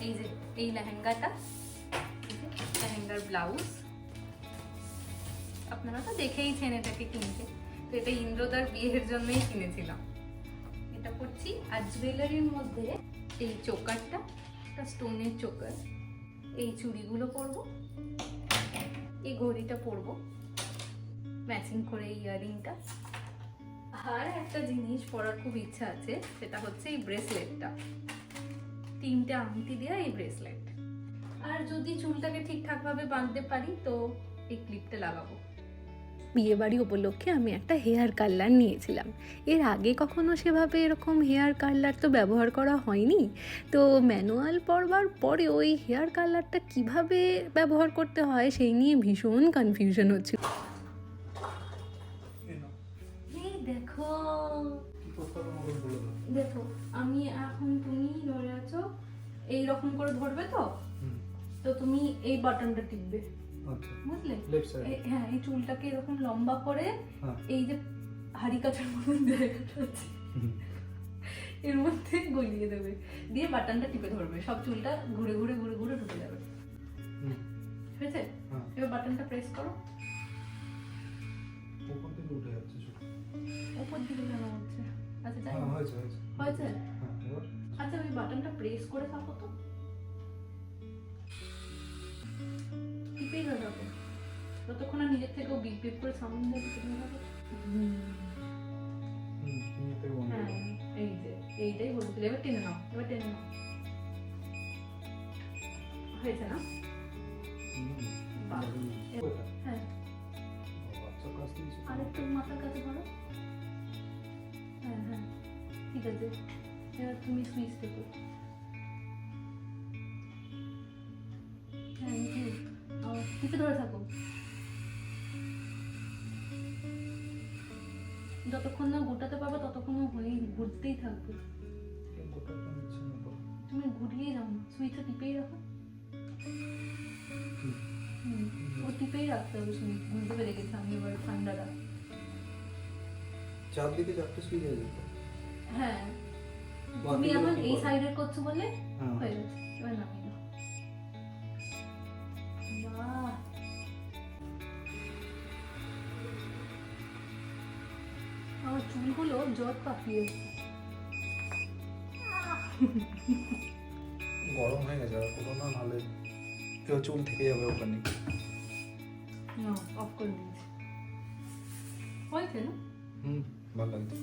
এই যে এই লেহেঙ্গাটা, লেহেঙ্গার ব্লাউজ আপনারা তো দেখেইছেন এটাকে কিনতে। তো এটা ইন্দ্রদার বিয়ের জন্যই কিনেছিলাম। এটা পরছি। আর জুয়েলারির মধ্যে এই চোকারটা, একটা স্টোনের চোকার, এই চুড়িগুলো পরবো, এই ঘড়িটা পরবো ম্যাচিং করে, এই ইয়ারিংটা। আর একটা জিনিস পরার খুব ইচ্ছা আছে, সেটা হচ্ছে এই ব্রেসলেটটা, 3টে আংটি দেওয়া এই ব্রেসলেট। আর যদি চুলটাকে ঠিকঠাক ভাবে বাঁধতে পারি তো এই ক্লিপটা লাগাবো। বিয়েবাড়ি উপলক্ষে আমি একটা হেয়ার কালার নিয়েছিলাম। এর আগে কখনো সেভাবে এরকম হেয়ার কালার তো ব্যবহার করা হয়নি। তো ম্যানুয়াল পরবার পরে ওই হেয়ার কালারটা কিভাবে ব্যবহার করতে হয় সেই নিয়ে ভীষণ কনফিউশন হচ্ছিল। এই দেখো দেখো, আমি এখন, তুমি ধরে আছো এইরকম করে ধরবে তো, তো তুমি এই বাটনটা টিপবে, বুঝলে? হ্যাঁ, এই চুলটাকে এরকম লম্বা করে এই যে হাড়ি কাটার মতন জায়গাটা আছে এর মধ্যে গলিয়ে দেবে, দিয়ে বাটনটা টিপে ধরবে, সব চুলটা ঘুরে ঘুরে ঘুরে ঘুরে ঢুকে যাবে। হয়েছে? এবার বাটনটা প্রেস করো। উপর দিকে উঠে যাচ্ছে শুধু। উপর দিকে কেন হচ্ছে? আচ্ছা যাই, হয়েছে। হয়েছে। এবার আচ্ছা ওই বাটনটা প্রেস করে থাকো তো, টিপেই ধরাবো ততক্ষণ না নিজের থেকেও বিপ বিপ করে সাউন্ড দেবে, টিপে ধরাবো। হ্যাঁ, এই যে এইটাই বলছিল। এবার টেনে নাও, এবার টেনে নাও। হয়েছে না? হ্যাঁ, আর একটু মাথার কাছে ধরো। হ্যাঁ হ্যাঁ, ঠিক আছে। এবার তুমি সুইচ টেপো। হ্যাঁ, টিপে ধরে থাকো যতক্ষণ না গোটাতে পারবে, ততক্ষণ হয়েই ঘুরতেই থাকবে। তুমি ঘুরিয়ে যাও না, সুইচটা টিপেই রাখো। ও টিপেই রাখতে হবে সুইচ, বুঝতে পেরে গেছি আমি এবার ঠান্ডাটা। চারদিকে চারটে সুইচ আছে। হ্যাঁ, তুমি এখন এই সাইডের করছো বলে হয়ে গেছে। এবার নামিয়ে দাও। বাহ, আমার চুলগুলো জট পাকিয়ে গরম হয়ে গেছে, আর কোনো না, নাহলে কেউ চুল থেকে যাবে ওখানে। অফ করে দিয়েছি। হয়েছে না? ভালো লাগছে।